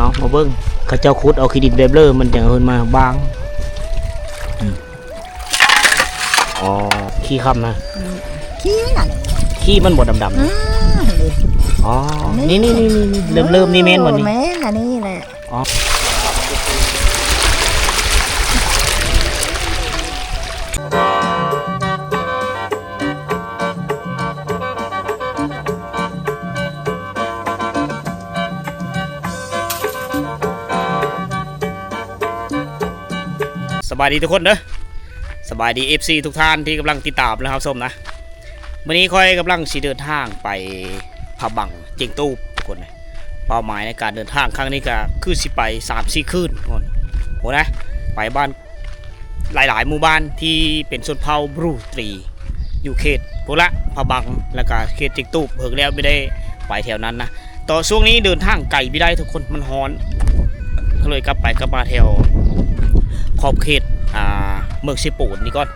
เอามาเบิ้งเขาเจ้าขุดเอาขี้ดินแบบเลอมันจะเฮินมาบางอ๋อขี้คำนะขี้น่ะขี้มันบดดำๆอ๋อนี่เริ่มนี่เม้นหมดนี่เม้นอันนี้แหละอ๋อสบายดีทุกคนเด้อสบายดี FC ทุกท่านที่กำลังติดตามนะครับส้มนะวันนี้ค่อยกำลังสิเดินทางไปผาบังเจียงตู้ทุกคนนะเป้าหมายในการเดินทางครั้งนี้ก็คือสิไป 3-4 คืนทุกคนโหนะไปบ้านหลายๆหมู่บ้านที่เป็นชนเผ่าบรูตรีอยู่เขตปุระผาบังแล้วก็เขตเจียงตู้เพิ่งแล้วไม่ได้ไปแถวนั้นนะต่อช่วงนี้เดินทางไกลไม่ได้ทุกคนมันฮ้อนก็เลยกลับมาแถวขอบเขตเมืองเซโปนนี่ก่อน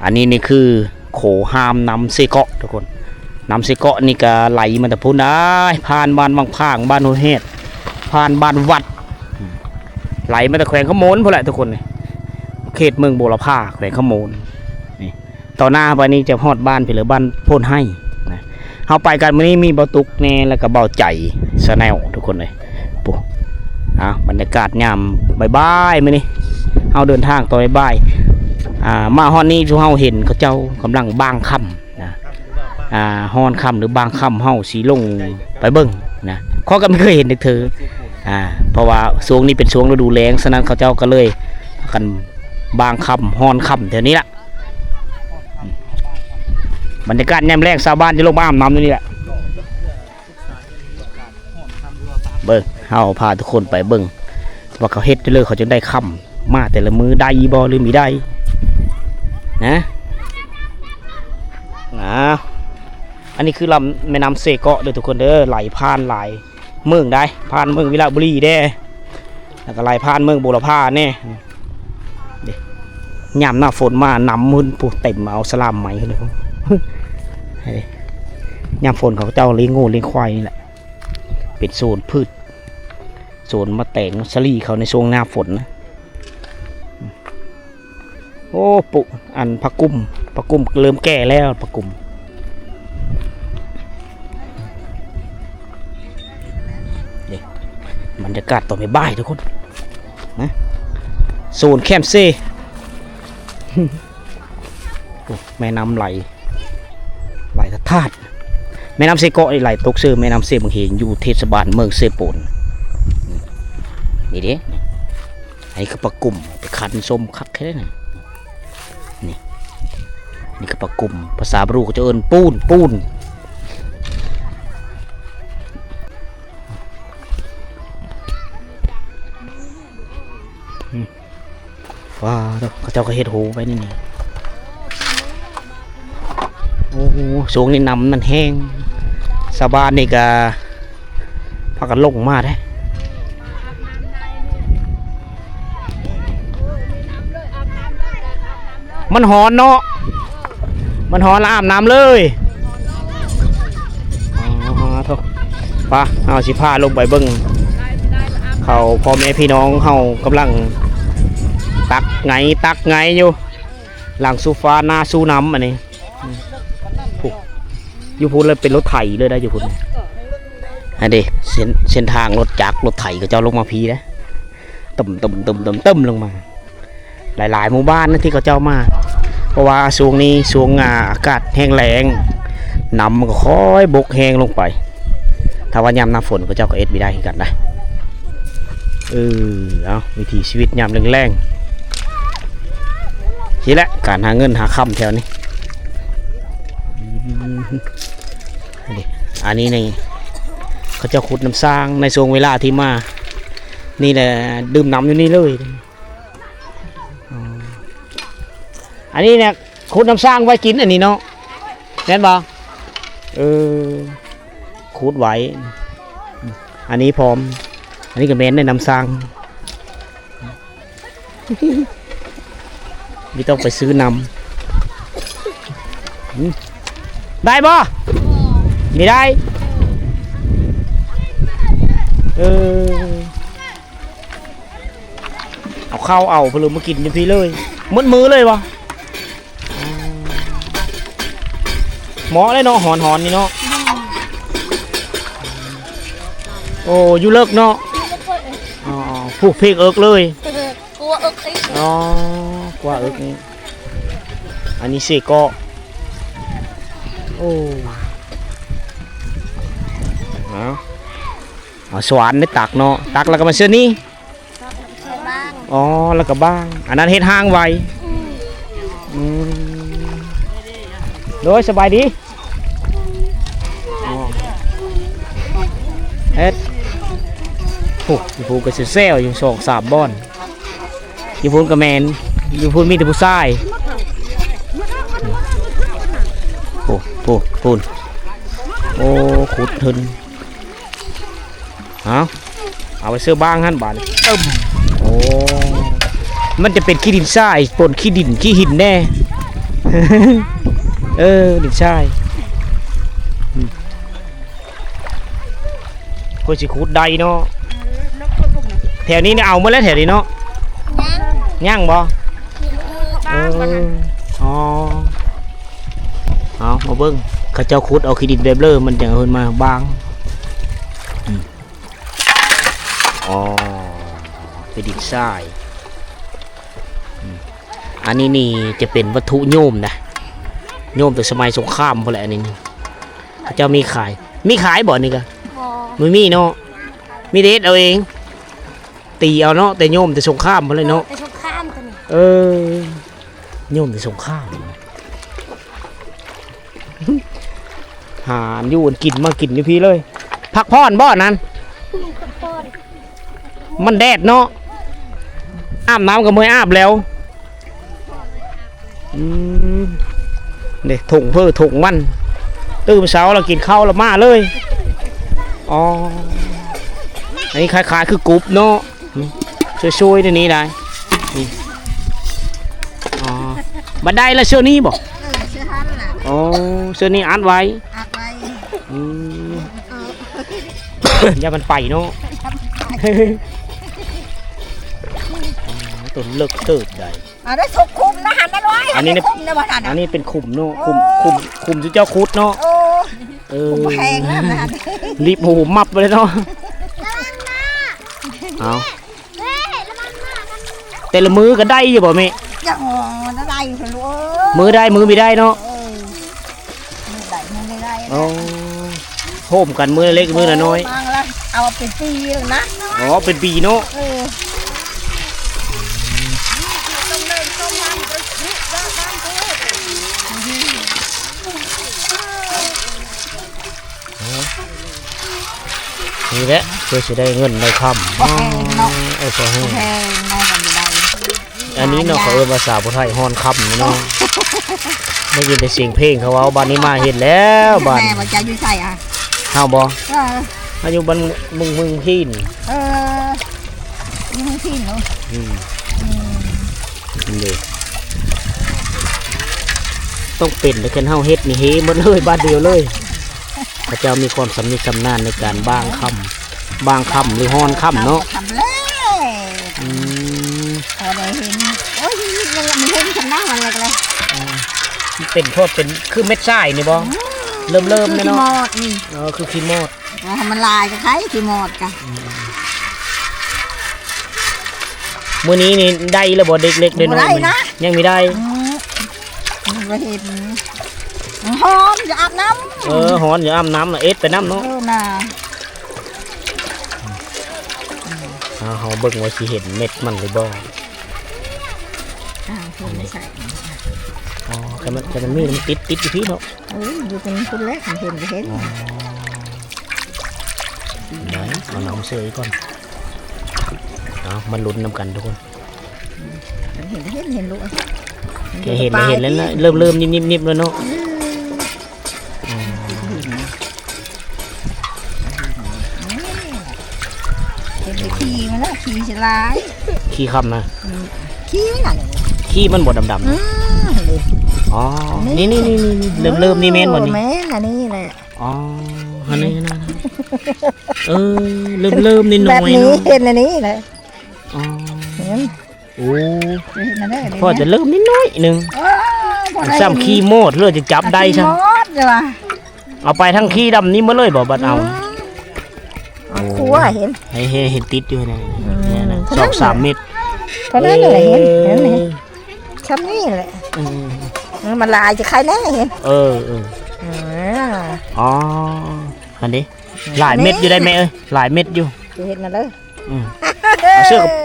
อันนี้นี่คือโขหามน้ำเซเกาะทุกคนน้ำเซเกาะนี่ก็ไหลมาแต่พุ่นได้ผ่านบ้านบางพางบ้านโนเฮดผ่านบ้านวัดไหลมาแต่แขวงขโมนพอแหละทุกคนนี่เขตเมืองโบราพาแขวงขโมนนี่ต่อหน้าไปนี้จะฮอดบ้านไปหรือบ้านโพนให้นะเอาไปกันวันนี้มีเบาตุกแน่แล้วก็เบาใจสแนลทุกคนเลยปุ๊บรรยากาศยามบ่ายๆมื้อนี้เอาเดินทางต่อบ่ายมาฮอนนี้ทุกเฮาเห็นเขาเจ้ากำลังบางค่ำนะฮอนค่ำหรือบางค่ำเฮาสีลงไปเบิ่งนะข้อก็ไม่เคยเห็นเธอเพราะว่าช่วงนี้เป็นช่วงฤดูแล้งฉะนั้นเขาเจ้าก็เลยกันบางค่ำฮอนค่ำแถวนี้แหละบรรยากาศยามแรกชาวบ้านจะลงมาอาบน้ำตรงนี้แหละเบิ่งเฮาพาทุกคนไปเบิ่งว่าเขาเฮ็ดเลยเขาจะได้ค่ำมาแต่ละมือได้บอหรือมีได้นะอันนี้คือลำแม่น้ำเซเกาะเด้อทุกคนเด้อไหลผ่านหลายเมืองได้ผ่านเมืองวิลาบุรีได้แล้วก็ไหลผ่านเมืองบุรพาแน่ยามหน้าฝนมาน้ำมันปูเต็มเอาสลามใหม่เลยยามฝนเขาเจ้าเลี้ยงงูเลี้ยงควายนี่แหละเป็นโซนพืชโซนมะแตงสลีเขาในช่วงหน้าฝนนะโอ้ปุอันผักกุ้มเริ่มแก่แล้วผักกุ้มนี่บรรยากาศต่อไปบ่ายทุกคนนะโซนแคมเซ่แม่น้ำไหลธาตุแม่น้ำเซโกะไหลตกเสือแม่น้ำเซบังเฮงอยู่เทศบาลเมืองเซโปนนี่เด้ไอ้คือปลากุ่มไปคันส้มคักแค่นั้นนี่คือปลากุ่มภาษาบรูก็จะเอิ้นปูนว้าเขาเจ้าก็เฮ็ดโหไปนี่โอ้โหสูงนี่น้ำนั่นแห้งชาวบ้านนี่ก็พากันลงมาได้มันหอนเนาะมันหอนอาบน้ำเลยป่ะเอาสิพาลงไปเบิ้งเขาพ่อแม่พี่น้องเขากำลังตักไงอยู่หลังซูฟ้าหน้าซูน้ำอันนี้อยู่พูดเลยเป็นรถไถเลยได้อยู่พูดอันนี้เส้นทางรถจักรรถไถก็เจ้าลงมาพีนะตึมลงมาหลายหมู่บ้านนะที่เขาเจ้ามาเพราะว่าช่วงนี้ช่วงอากาศแห้งแล้งน้ำมันก็ค่อยบกแห้งลงไปถ้าว่ายามหน้าฝนก็เจ้าก็เอ็ดไม่ได้กันได้เอาวิถีชีวิตยามแรงๆนี่แหละการหาเงินหาคำแถวนี้อันนี้นี่เขาจะขุดน้ำสร้างในช่วงเวลาที่มานี่แหละดื่มน้ำอยู่นี่เลยอันนี้เนี่ยขุดน้ำสร้างไว้กินอันนี้เนาะแน่นบ่ขุดไว้อันนี้พร้อมอันนี้ก็แม่นในน้ำสร้างไม่ต้องไปซื้อน้ำได้บ่ไม่ได้ ข้าวเอาเพลือมากินอยู่พี่เลยมืดมือเลยวะหมอเลยเนาะหอนนี่เนาะโอ้อยู่เลิกเนาะอ๋อผูกเพลงเอิกเลย กลัวอึกอีก อ๋อกว่าเอิกนี่อันนี้เสกก็โอ้เอาสวรรค์ได้ตักเนาะตักแล้วก็มาเสื้อนี่ ใช่บ้าง อ๋อแล้วก็บ้างอันนั้นเฮ็ดห้างไว้โดยสบายดีอ๋อเฮ็ดโอ้ยพูก็เซลอยู่2-3บ่อนอยู่พูนกับแมนอยู่พูนมีแต่ผู้ชายโอ้พูนโอ้ขุดทึนเอาไปซื้อบ้างฮั่นบาทโอ้มันจะเป็นขี้ดินทรายปนขี้ดินขี้หินแน่ ดินทรายก็สิขุดได้เนาะแถวนี้เนี่ยเอามาแล้วแถวนี้เนาะย่างบ่อ๋อเอามาเบิ้งเขาเจ้าขุดเอาขี้ดินแบบเลอมันจะเฮินมาบางอ๋อเป็นดินทรายอันนี้นี่จะเป็นวัตถุโยมนะโยมแต่สมัยสงครามพอแหละอันนี้เขาเจ้ามีขายบ่นี่กะไม่มีเนาะมีเด็ดเอาเองตีเอาเนาะแต่โยมแต่สงครามพอเลยเนาะ ไปชกข้ามกัน โยมแต่สงครามหาอยู่กินมากินอยู่พี่เลยพักผ่อนบ่อนั้นมันแดดเนาะอาบน้ำกับมืออาบแล้วเด็กถุงเพื่อถุงมันตื่นเช้าเรากินข้าวเรามาเลยอ๋ออันนี้คล้ายๆคือกรุ๊ปเนาะช่วยๆในนี้ได้นี่อ๋อบันไดละเสื้อนี้บอก เชื่อท่านน่ะ อ๋อเสื้อนี้อัดไว้ อัดไว้ อย่ามันไปเนาะตัวเลิกตื่นได้ ได้สุกคุมนะหันได้ไว้ อันนี้เนี่ย คุมนะบ้าน อันนี้เป็นขุมเนาะขุมที่เจ้าคุดเนาะ โอ้ เออ คุมแพงนะ รีบหูมับไปเลยเนาะเอาแต่ละมือก็ได้อยู่บ่แม่ ยังมันได้อยู่ลูก มือได้มือไม่ได้เนาะ มือได้มือไม่ได้ อ๋อโฮมกันมือเล็กมือน้อย มาแล้วเอาเป็นปีเลยนะ อ๋อเป็นปีเนาะนี่แหละเพื่อจะได้เงินได้คำ แพงเนาะ ใช่ แพงได้กันไม่ได้ อันนี้เนาะเขาเรียกภาษาพุทธไทยฮอนคำเนาะได้ยินแต่เสียงเพลงเขาว่าบ้านนี้มาเห็นแล้วบ้าน แม่ว่าจะอยู่ใส่อ่ะ เฮาบ่อายุบ้านมึงพี่น ยังที่เนาะ นี่ต้องเป็นแต่แค่เฮาเฮ็ดนี่เฮหมดเลยบ้านเดียวเลยพระเจ้ามีความสำนิชำนาญในการบางคำหรือฮอนคำเนาะ ทำเลยพอได้เห็นโอ้ยมันเห็นฉันนั่งอะไรกันเลย เป็นโทษเป็นคือเม็ดทรายนี่บ่เริ่มเนี่ยเนาะ ขี้มอดนี่ คือขี้มอด มันลายกับใครขี้มอดกัน มื้อนี้นี่ได้แล้วบ่เด็กเล็กๆน้อยๆยังไม่ได้ ไปเห็นหอมอย่าอาบน้ำ หอนอย่าอาบน้ำนะเอ็ดไปน้ำเนาะ น่ะ เขาเบิ่งว่าสิเห็นเม็ดมันหรือบ่ คนไม่ใส่ อ๋อแค่มันมีมันติดอยู่พี่เนาะ อยู่เป็นคนแรกเห็นไปเห็น ไหนเอาน้ำเสื้อก่อนเอามันลุ้นนำกันทุกคน เห็นลูก แกเห็นแล้วนะเริ่มนิบแล้วเนาะเป็นขี้มันละขี้ฉลาย ขี้คำนะ ขี้น่ะ ขี้มันบดดำๆอ๋อนี่เริ่มนี่แม่นบ่นี่ แม่นอันนี้แหละ อ๋ออันนี้นะเริ่มนิดหน่ แบ อบ ย นี้ เนาะ เห็นอันนี้แหละ อ๋อ โอ้ จะเห็นนั่นได้ พ่อจะเริ่มนิดน้อยหนึงซ้ำขี้โมดเลือดจะจับได้ใช่ หมดเลยว่ะ เอาไปทั้งขี้ดำนี้มาเลยบ่บัดเอา ครัวเห็น ให้เห็นติดอยู่นี่เนี่ยนะ เท่านั้น 2-3 เม็ด เท่านั้นเลยเห็นช้ำนี่แหละ อืม มันลายจะใครแน่เห็น เอออ๋ออันนี้หลายเม็ดอยู่ได้ไหมเอ้ยหลายเม็ดอยู่ จะเห็นนั่นเลย อืม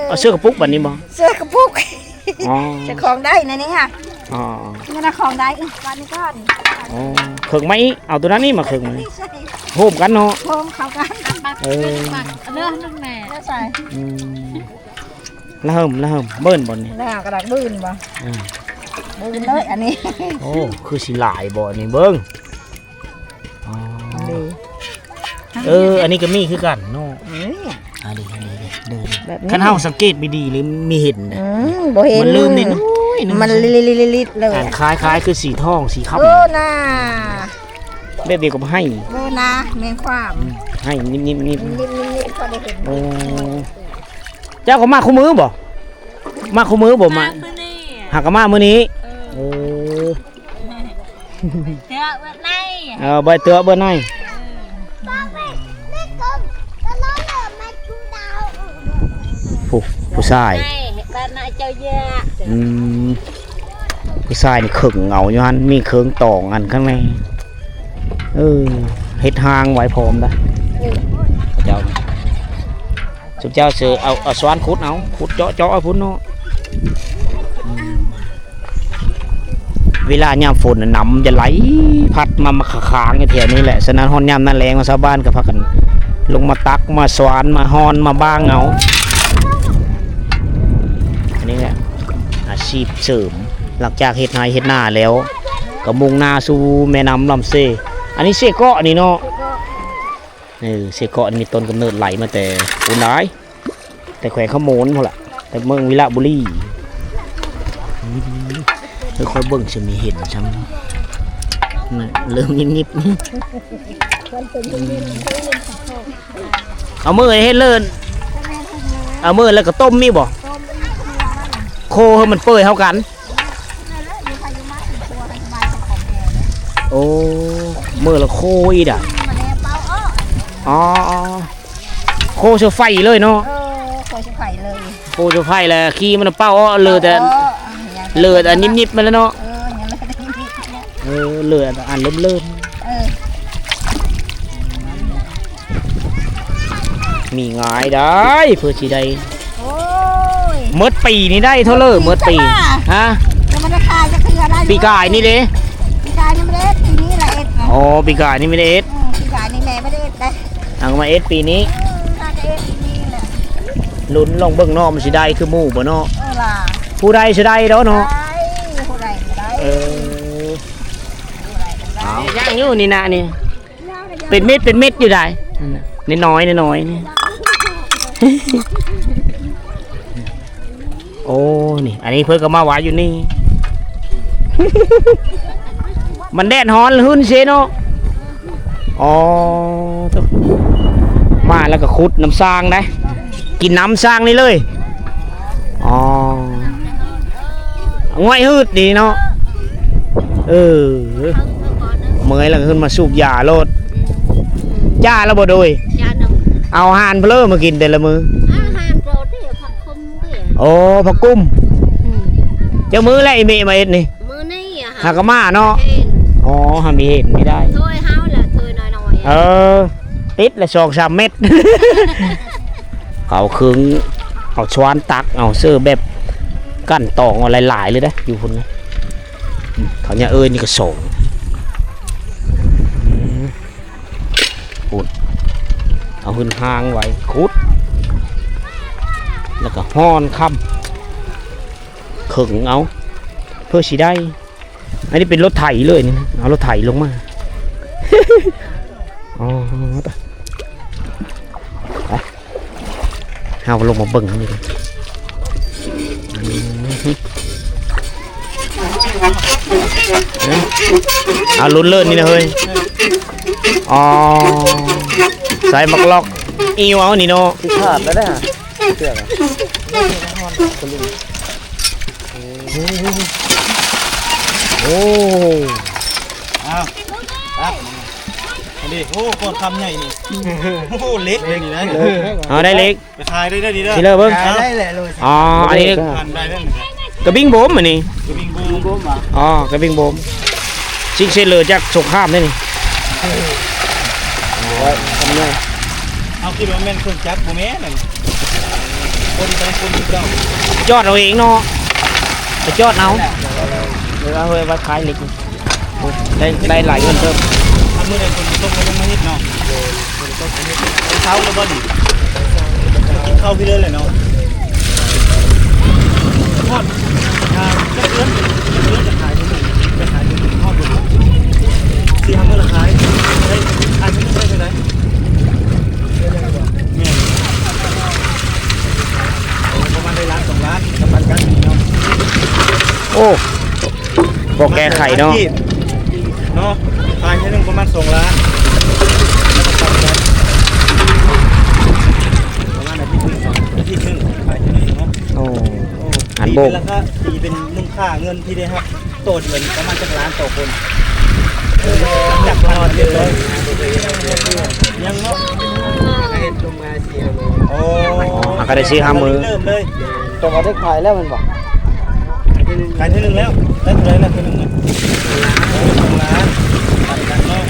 เอาเสื้อกระปุกแบบนี้บ่ เสื้อกระปุก อ๋อ จะของได้ในนี้ค่ะ อ๋อ นี่นะของได้วันนี้ก่อน อ๋อเครื่องไหมเอาตัวนั้นนี่มาเครื่องไหม ไม่ใช่ โฮมกันเนาะ โฮมเขากัน เออ เนื้อนึ่งแม่ แล้วใส่ อืมละเหิมเบิ้นบ่นี่ แล้วกระดาษบื้นบ่ อืม บื้นเลยอันนี้ โอ้คือสิหลายบ่นี่เบิ่งอ๋อ ดี อันนี้ก็มีคือกันเนาะ นี่ อันนี้เดิน แบบนี้ คันเฮาสังเกตไม่ดีหรือมีเห็นนะ บ่เห็น มันลืมนิดน้อยหนึง มันลิลิเลย อ่านคล้ายคือสีทองสีค่ำ โอ้น่า แบบเดียวกับให้ โอ้น่าแมงความ ให้นิ่ม นิ่มๆพอได้เห็น โอ้เจ้าก็มาคู่มือบ่มาคู่มือบ่มา มื้อนี้ หากก็มามื้อนี้เออ เดี๋ยวเมื่อไหร่ ใบเตือเบอร์ไหนผู้ชาย บ้านนายเจ้าเยอะ อืมผู้ชายนี่เข่งเหงาอยู่หันมีเคิงตองอันข้างในเฮ็ดหางไว้พร้อมได้เจ้าสุเจ้าเสือเอาสวานขุดเอาขุดเจาะเอาพุ่นเนาะเวลายามฝนน่ะน้ำจะไหลพัดมาค้างอยู่แถวนี้แหละฉะนั้นฮอนยามนั้นแรงมาชาวบ้านก็พากันลงมาตักมาสวานมาฮอนมาบ้างเอาอันนี้แหละอาชีพเสริมหลังจากเฮ็ดนาเฮ็ดหน้าแล้วก็มุ่งหน้าสู่แม่น้ำลำเซอันนี้เสเกาะนี่เนาะเสเกาะนี่มีต้นกำเนิดไหลมาแต่อุนายแต่แขวงขโมนพอละแต่เมืองวิระบุรีค่อยๆเบิ่งจะมีเห็นช้ำน่ะเริ่มยิบเอามือให้เลินเอามือแล้วก็ต้มมีบ่โคให้มันเปื่อยเท่ากันโอ้มือละโคอีด่ะอ๋อโคเชือไฟเลยเนาะ คอยจะไข่เลย โคเชือไฟแล้วขี้มันเป้าเลือแต่นิบๆมาแล้วเนาะ งั้นเลย เลืออันเริ่มมีง่ายได้เพื่อสิได้ โอ้ย เมื่อปีนี้ได้เท่าเลยเมื่อปีฮะ แล้วมันราคาจะคืออะไร ปีกายนี่เด้ ปีกายนี่ไม่ได้ปีนี้แหละเอ็ดนะ อ๋อปีกายนี่ไม่ได้เอส ปีกายนี่แม่ไม่ได้เอ็ดได้ เอามาเอสปีนี้ น่าจะเอ็ดปีนี้แหละ ลุ้นลองเบิ่งเนาะมันสิได้คือหมู่บ่เนาะ ล่ะ ผู้ใดสิได้เนาะ ได้ เนาะ ผู้ใดก็ได้ เอาย่างอยู่นี่นะนี่เป็นเม็ดอยู่ได้นิดน้อยนี่ โอ้นี่อันนี้เพิ่นก็มาหวายอยู่นี่ มันแดดฮ้อนหื้นเซเนาะอ๋อมาแล้วก็ขุดน้ำสร้างได้กินน้ำสร้างนี่เลยอ๋อง่อยหืดดีเนาะเมื่อยแล้วก็ขึ้นมาสูบยาโลดยาแล้วบ่โดย ยาหนึ่ง เอาอาหารเพลอมากินแต่ละมือ อาหารโปรตีนผักคมเตี้ย โอ้ผักกุ้มเจ้ามือแล้วไอ้เมย์มาเอ็ดนี่ มื้อนี้อ่ะ หากะมาเนาะ เห็น อ๋อหามีเห็นไม่ได้ ถ้วยเฮาล่ะถ้วยน้อยๆ เออติดละ2-3 เม็ด เขาคึงเอาช้อนตักเอาเสื้อแบบกั้นตองอะไรหลายๆเลยนะอยู่คนนะเขาเนี่ยนี่ก็ส่งปุ่นเอาขึ้นห้างไว้คุดแล้วก็ห้อนค่ำขึงเอาเพื่อสิได้อันนี้เป็นรถไถเลยนี่นะเอารถไถลงมา อ๋อไปเอาลงมาเบิ่งนี่เลยเอาลุ้นเลิศนี่นะเฮ้ยอ๋อใส่มักล็อกอิวเอานี่เนาะ ขาดแล้วนะเสือก โอ้ อ้าวครับอันนี้โอ้ก้อนคำใหญ่นี่โอ้เล็กนี่นะ เอาได้เล็ก ไปขายได้ดีเด้อ นี่เลยเบิ่ง ได้แหละเลย อ๋ออันนี้ พันได้แล้ว กระบิ่งโบมอันนี้ กระบิงบูมอ่ะ อ๋อกระบิ่งโบมชิงเซเลอร์จากสงครามนี่นี่ทำไง เอาคิดว่าแม่นเครื่องจักรบ่แม่นนั่นคนไปคนอยู่เจ้า จอดเอาเองเนาะไปจอดเอาเดี๋ยวเอาไว้ขายเล็กได้หลายเงินเพิ่ม ทำมือได้คนต้มกันยังไม่นิดเนาะเช้าแล้วบ่ดิกินข้าวพี่เลยเนาะทอดจะเลื่อนจะขายที่นี่จะขายที่นี่ทอดอยู่ที่ทำเมื่อละขายได้ขายไม่ได้ไหนเนี่ยประมาณได้ล้าน2 ล้านกำลังกันเนาะ โอ้บอกแกไข่เนาะ เนาะขายแค่นึงประมาณ2 ล้านประมาณอาทิตย์นึงอาทิตย์นึงขายแค่นี้เนาะ โอ้ หัน ตี โบ เป็ ก นราคาตีเป็นมูลค่าเงินที่ได้ครับโตเดือนประมาณ1 ล้านต่อคนจากพันเดือนเลยยังเนาะโอ้ ก็ได้ซื้อ5 มื้อ เริ่มเลย ตัวมาได้ขายแล้วมันบอก ขายที่1แล้วได้เท่าไหร่แล้วที่1เนี่ย2 ล้านตัดกันเนาะ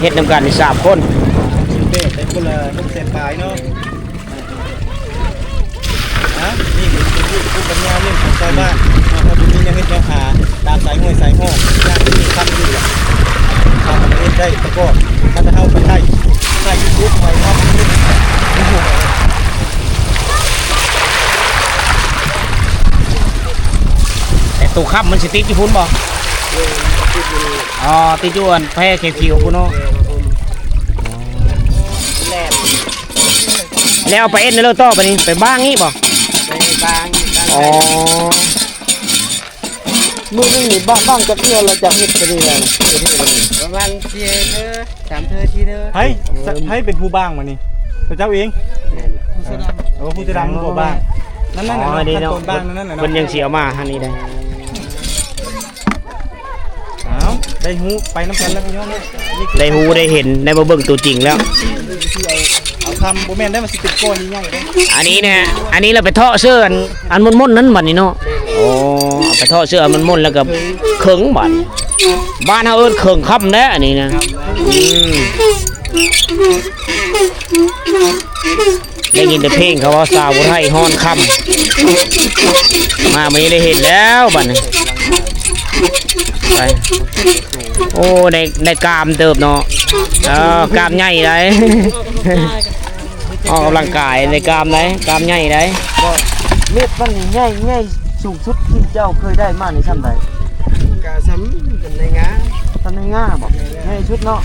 เฮ็ดนำกันนี่3 คน ชิมเป้ได้คนละ600,000ปลายเนาะนี่คือผู้ปัญญาเรื่องของชาวบ้านเขาดูนี่ยังเฮ็ดแนวหาตามสายห้วยสายห้องย่างที่มีคำอยู่อ่ะทำประเทศได้แต่ก็ถ้าจะเข้าไปได้ใส่ยูทูบไว้เนาะ แต่ตู้ค้ำมันสิติดอยู่พุ่นบ่อ๋อติดอยู่อันแพ้เขียวๆพุ่นเนาะแล้วเอาไปเอ็นในรถต่อไปนี่ไปบ้างงี้บ่ ไปบาง อ๋อ มือนึงนี่บ้างจะเที่ยวเราจะเฮ็ดไปนี่เลยประมาณ4 เด้อ3 เด้อ4 เด้อ ให้เป็นผู้บ้างมานี่พระเจ้าเองโอ้ผู้จะดังผู้บ้างนั่น อ๋อนี่เนาะ ต้นบ้างนั่นน่ะ เพิ่นยังสิเอามาหันนี้ได้ เอาได้หูไปน้ำกันแล้วพี่น้องเนี่ยนี่คือ ได้ฮู้ได้เห็นได้มาเบิ่งตัวจริงแล้ว เอาคำโบแมนได้มาสิเป็นก้อนใหญ่ๆเลย อันนี้นะฮะอันนี้เราไปเทาะเสื้ออันม่นๆนั้นบัดนี้เนาะโอ้เอาไปเทาะเสื้ออันม่นๆแล้วก็เขิงบัดบ้านเฮาเอิ้นเขิงค่ำแน่อันนี้นะได้ยินแต่เพลงเขาว่าสาวไทยฮ้อนค่ำมาไม่ได้เห็นแล้วบัดนี้ไปโอ้ได้กามเติบเนาะกามใหญ่ได้ ออกกำลังกายในกล้ามไหนกล้ามใหญ่ไหน เม็ดมันใหญ่สูงสุดที่เจ้าเคยได้มาในซ้ำใดกะซ้ำกันในงาซ้ำในงาบอกใหญ่ชุดเนาะ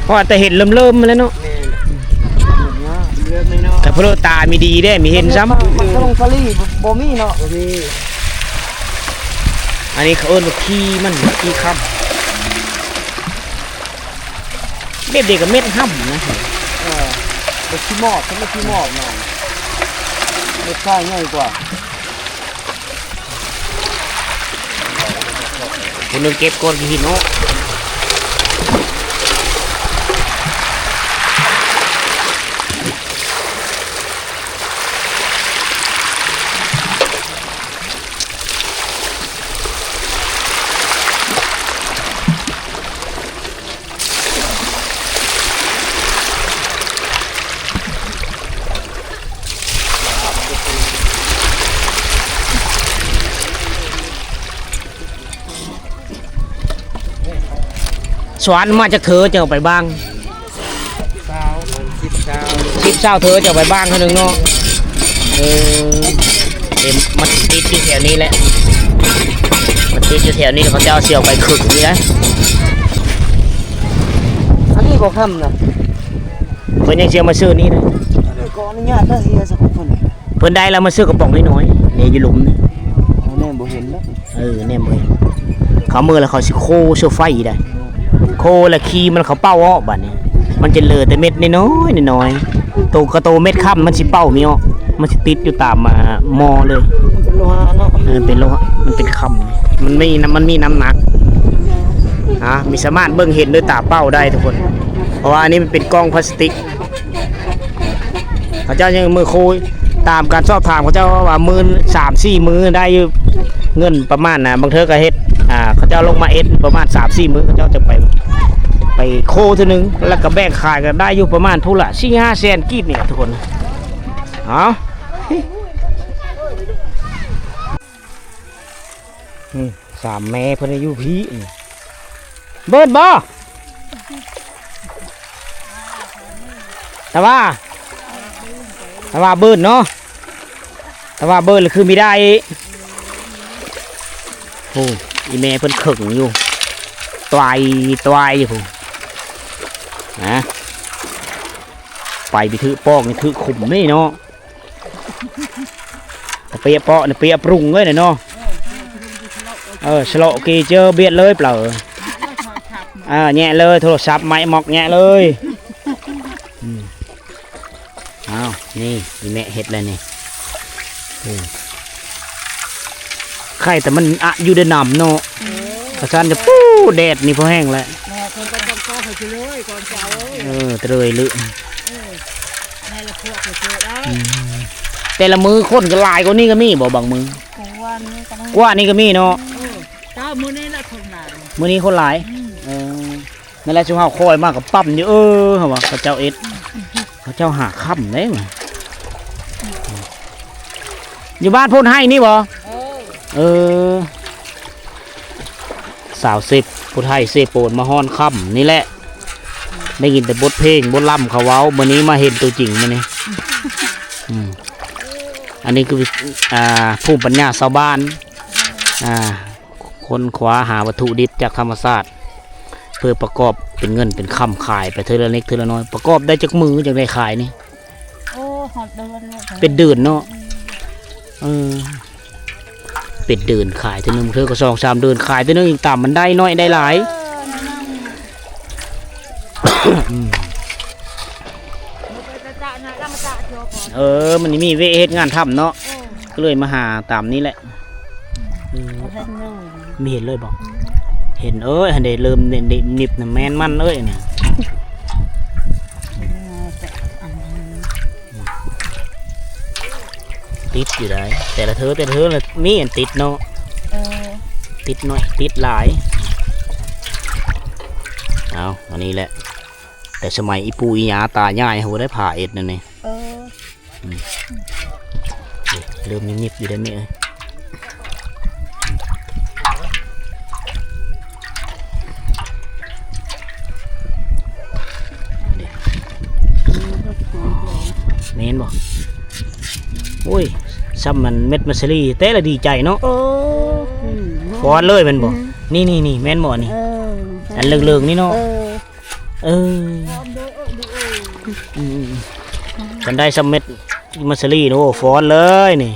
เพราะแต่เห็นเริ่มๆมาแล้วเนาะ เริ่มไม่เนาะ แต่พวกตามีดีได้มีเห็นซ้ มันก็ลงซาลี่บ่มีเนาะบ่มี ำอันนี้เขาเอิ้นว่าขี้มันขี้ค่ำเด็กๆกับเม็ดห้ำนะ เป็นขี้หมอบฉันไม่ขี้หมอบหน่อยเม็ดข้าวใหญ่กว่า คนนึงเก็บก้อนหินเนาะสวนมาจากเธอจะเอาไปบ้าง 10 เช้าเธอจะเอาไปบ้างเท่านึงเนาะเต็มมันติดอยู่แถวนี้แหละมันติดอยู่แถวนี้เขาจะเอาเสี่ยวไปขึงนี่นะ อันนี้บ่ค่ำนะ เพิ่นยังเสี่ยวมาซื้อนี่นะ ก็อนุญาตได้เฮียสักคน เพิ่นได้แล้วมาซื้อกระป๋องน้อยๆนี่อยู่หลุมนี่ แน่บ่เห็นแล้ว แน่เลยเขามือแล้วเขาสิโคเสื้อไฟได้โคแล้วขี้มันเขาเป้าอ้อบัดนี้มันจะเหลือแต่เม็ดน้อยๆ ตัวกระโตเม็ดค่ำมันสิเป้ามีออกมันสิติดอยู่ตามมอเลย เป็นโลหะเนาะ เป็นโลหะมันเป็นค่ำมันมีน้ำหนักมีสามารถเบิ่งเห็นด้วยตาเป้าได้ทุกคนเพราะว่าอันนี้มันเป็นกล้องพลาสติกเขาเจ้ายังมือโคยตามการสอบถามเขาเจ้าว่ามือ3-4 มือได้อยู่เงินประมาณบางเทอก็เฮ็ดเขาเจ้าลงมาเอ็ดประมาณ3-4 มือเขาเจ้าจะไปโคทีนึงแล้วก็แบ่งขายกันได้อยู่ประมาณทุละ4-5 แสนกีบเนี่ยทุกคน3 แม่เพิ่นอายุพี่เบิดบ่แต่ว่าเบิดเนาะแต่ว่าเบิดคือไม่ได้โอ้อีแม่เพิ่นขึงอยู่ตวายอยู่พุ่นนะไปถือปอกนี่ถือขุมนี่เนาะเปียปอกนี่เปียปรุงเลยเนาะสโลกีเจอเบียดเลยเปล่าแง่เลยโทรศัพท์ไม้หมอกแง่เลยนี่แม่เห็ดเลยนี่ไข่แต่มันอยู่ในน้ำเนาะกระชันจะปู้แดดนี่พอแห้งแล้วเตยลึแต่ละมือคนก็ลายกว่านี้ก็มีบ่บางมือกว่านี่ก็มีเนาะมือนี้คนหลายนั่นแหละช่วงเขาคอยมากกับปั๊มอยู่เหรอวะพระเจ้าเอ็ดพระเจ้าหาค่ำได้ไหมอยู่บ้านพ่นให้นี่บ่สาวเซฟพุทธไทยเซโปนมาฮ้อนค่ำนี่แหละได้ยินแต่บทเพลงบทล่ำเขาเว้าวันนี้มาเห็นตัวจริงมาเนี่ยอันนี้คือผู้ปัญญาชาวบ้านคนคว้าหาวัตถุดิบจากธรรมชาติเพื่อประกอบเป็นเงินเป็นคำขายไปเท่าละเล็กเท่าละน้อยประกอบได้จากมือจากได้ขายนี่เป็นเดือนเนาะเป็ดเดินขายตัวนึงเธอก็2-3 เดือนขายตัวนึงอีกต่ำมันได้น้อยได้หลายมันมีเวทงานทำเนาะก็เลยมาหาตามนี้แหละไม่เห็นเลยบอกเห็นเดี๋ยวเริ่มเด็ดนิบแมนมันเนี่ยติดอยู่ได้แต่ละเธอละมีอันติดเนาะติดหน่อยติดหลายอันนี้แหละแต่สมัยอีปูอีหยาตาย่ายเขาได้ผ่าเอ็ดนั่นนี่เริ่มนิบอยู่ได้ไหมเมนบอกโอ้ยซ้ำมันเม็ดมัสลีเต้ละดีใจเนาะฟอนเลยมันบอกนี่แม่นบ่นี่อันเลืองๆนี่เนาะกันได้ซ้ำเม็ดมัสลีโอ้ฟอนเลยนี่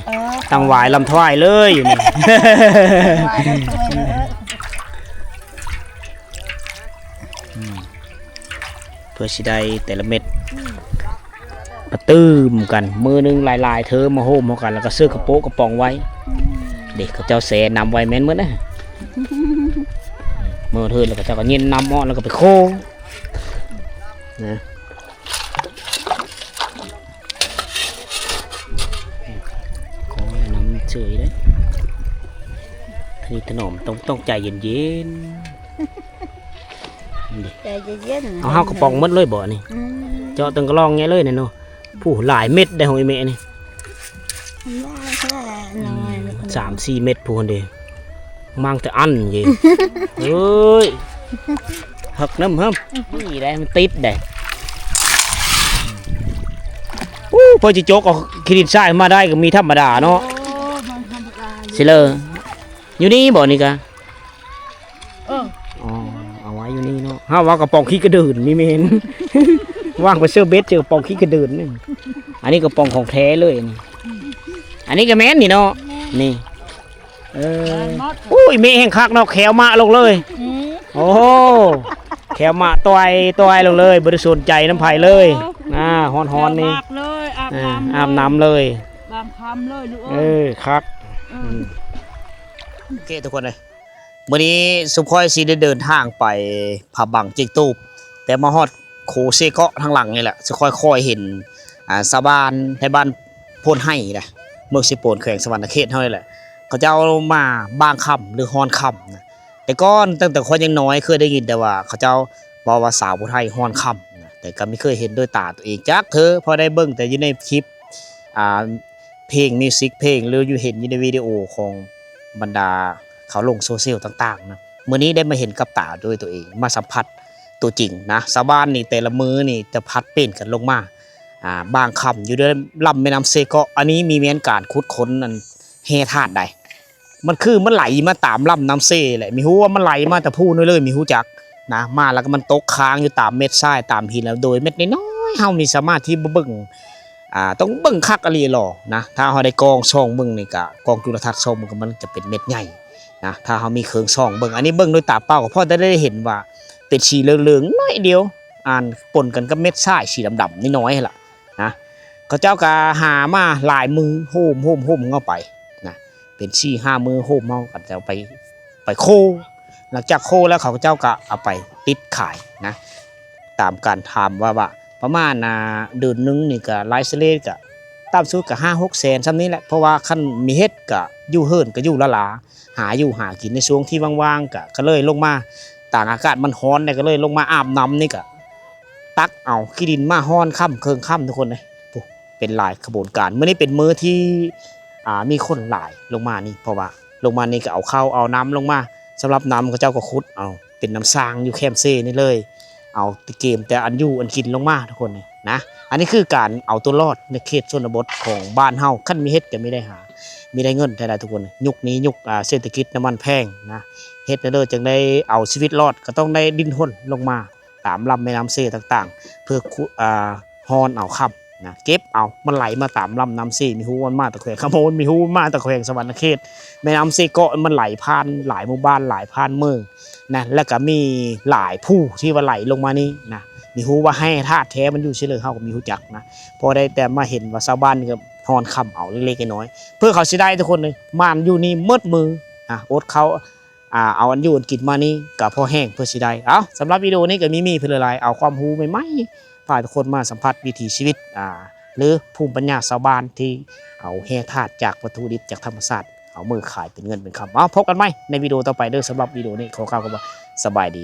ตั้งหวายลำถวายเลยอยู่นี่เพื่อสิได้แต่ละเม็ดมาตื้มกันมือนึงลายเธอมาโฮมเขากันแล้วก็เสื้อกระโปรงกระป๋องไว้เด็กเขาเจ้าแสนำไว้แม่นเหมือนนะมือเธอแล้วก็เจ้าก็เย็นนำอ้อนแล้วก็ไปโค้งนะโค้งน้ำเฉยเลยทีถนอมต้องใจเย็นเอาห้าวกระป๋องมัดเลยบ่นี่เจาะตึงกระลองเงี้ยเลยเนี่ยเนาะผู้หลายเม็ดได้ของไอเมนี่3-4 เม็ดผู้คนเดียวมั่งแต่อันยี่เฮ้ยหักน้ำครับนี่ได้มันติดได้พอจะโจกเอาขีดินทรายมาได้ก็มีธรรมดาเนาะสิเลออยู่นี่บ่นี่กะเอาไว้อยู่นี่เนาะห้าว่ากระป๋องขี้กระดืนนี่เมนว่างไปเสื้อเบสเจอกระป๋องขี้กระดืนนี่อันนี้กระป๋องของแท้เลยนี่อันนี้ก็แม่นนี่เนาะนี่อุ้ยเมย์แห่งคักเนาะแขวมาลงเลยโอ้แข ขวมาต่อยลงเลยบริสุทธิ์ใจน้ำไผ่เลยฮอนนี่ เลยอาบ อาบน้ำเลย บางคำเลยลูก ครับโอเคทุกคนเลยวันนี้สุพอยซีได้เดินทางไปผาบังจิกตูบแต่มาฮอดโคเซเกาะทางหลังนี่แหละจะค่อยๆเห็นสะบานในบ้านโพนให้นะเมืองสิโปนแขวงสวรรณเขตเท่านั้นแหละเขาจะเอามาบางคำหรือฮอนคำนะแต่ก้อนตั้งแต่คนยังน้อยเคยได้ยินแต่ว่าเขาเจ้าบอกว่าสาวผู้ไทยฮอนคำนะแต่ก็ไม่เคยเห็นด้วยตาตัวเองจักเธอพอได้เบิ่งแต่อยู่ในคลิปเพลงมิวสิกเพลงหรืออยู่เห็นอยู่ในวิดีโอของบรรดาเขาลงโซเชียลต่างๆนะเมื่อนี้ได้มาเห็นกับตาด้วยตัวเองมาสัมผัสตัวจริงนะสาวบ้านนี่แต่ละมือนี่จะพัดเป็นกันลงมาบางคำอยู่ด้วยลำแม่น้ำเซเกาะอันนี้มีแม้นการขุดค้นนั่นเฮธาตุใดมันไหลมาตามลำน้ำเซแหละมีหูว่ามันไหลมาแต่พูดเลยมีหูจักนะมาแล้วก็มันตกค้างอยู่ตามเม็ดทรายตามหินแล้วโดยเม็ดน้อยๆเฮามีสามารถที่เบิ่งต้องเบิ่งคักอะไรหรอนะถ้าเฮาได้กองช่องเบิ่งนี่ก็กองจุลทรรศน์ช่องมันจะเป็นเม็ดใหญ่นะถ้าเฮามีเครื่องช่องเบิ่งอันนี้เบิ่งด้วยตาเปล่าก็พอได้เห็นว่าเป็นสีเหลืองๆน้อยเดียวปนกันกับเม็ดทรายสีดำๆน้อยๆล่ะนะเขาเจ้าก็หามาหลายมือโฮมเข้าไปนะเป็น4-5มือโฮมเฮาก็จะไปโคหลังจากโคแล้วเขาเจ้าก็เอาไปติดขายนะตามการทำว่าประมาณเดือนนึงนี่ก็ไลฟ์สเลดก็ตามสุดก็5-6 แสนซ้ำนี้แหละเพราะว่าคันมีเฮ็ดก็อยู่เฮิรนก็อยู่ละลาหากินในช่วงที่ว่างๆก็เลยลงมาต่างอากาศมันร้อนเนี่ยก็เลยลงมาอาบน้ำนี่ก็ตักเอาขี้ดินมาฮ้อนค่ำเคิงค่ำทุกคนเลยเป็นหลายขบวนการเมื่อนี้เป็นมื้อที่มีคนหลายลงมานี่เพราะว่าลงมานี่ก็เอาข้าวเอาน้ำลงมาสำหรับน้ำเขาเจ้าก็ขุดเอาเป็นน้ำซางอยู่แคมเซ่นี่เลยเอาเกมแต่อันอยู่อันกินลงมาทุกคนนะอันนี้คือการเอาตัวรอดในเขตชนบทของบ้านเฮาขั้นมีเฮ็ดก็ไม่ได้หามีได้เงินได้ทุกคนยุคนี้ยุคเศรษฐกิจน้ำมันแพงนะเฮ็ดเด้อจึงได้เอาชีวิตรอดก็ต้องได้ดิ้นรนลงมาตามลำแม่น้ำเซ่ต่างๆเพื่อฮอนเอาค่ำนะเก็บเอามันไหลมาตามลำน้ำเซ่มีหูมันมาตะแควงขโมยมีหูมาตะแควงสวรรณเขตแม่น้ำเซ่เกาะมันไหลผ่านหลายหมู่บ้านหลายผ่านเมืองนะแล้วก็มีหลายผู้ที่ว่าไหลลงมานี่นะมีหูว่าให้ธาตุแท้มันอยู่เฉลยเฮาก็มีหูจักนะพอได้แต่มาเห็นว่าชาวบ้านก็ฮอนค่ำเอาเล็กๆน้อยๆเพื่อเขาสิได้ทุกคนเลยม่านอยู่นี่มืดมืออดเขาเอาอันอยู่อันกินมานี่กับพอแห้งเพื่อสิได้เอาสำหรับวิดีโอนี้ก็มีเพื่ออะไรเอาความรู้ใหม่ๆพาทุกคนมาสัมผัสวิถีชีวิตหรือภูมิปัญญาชาวบ้านที่เอาแห่ธาตุจากวัตถุดิบจากธรรมชาติเอามือขายเป็นเงินเป็นคำเอาพบกันไหมในวิดีโอต่อไปเด้อสำหรับวิดีโอนี้ขอกล่าวคำว่าสบายดี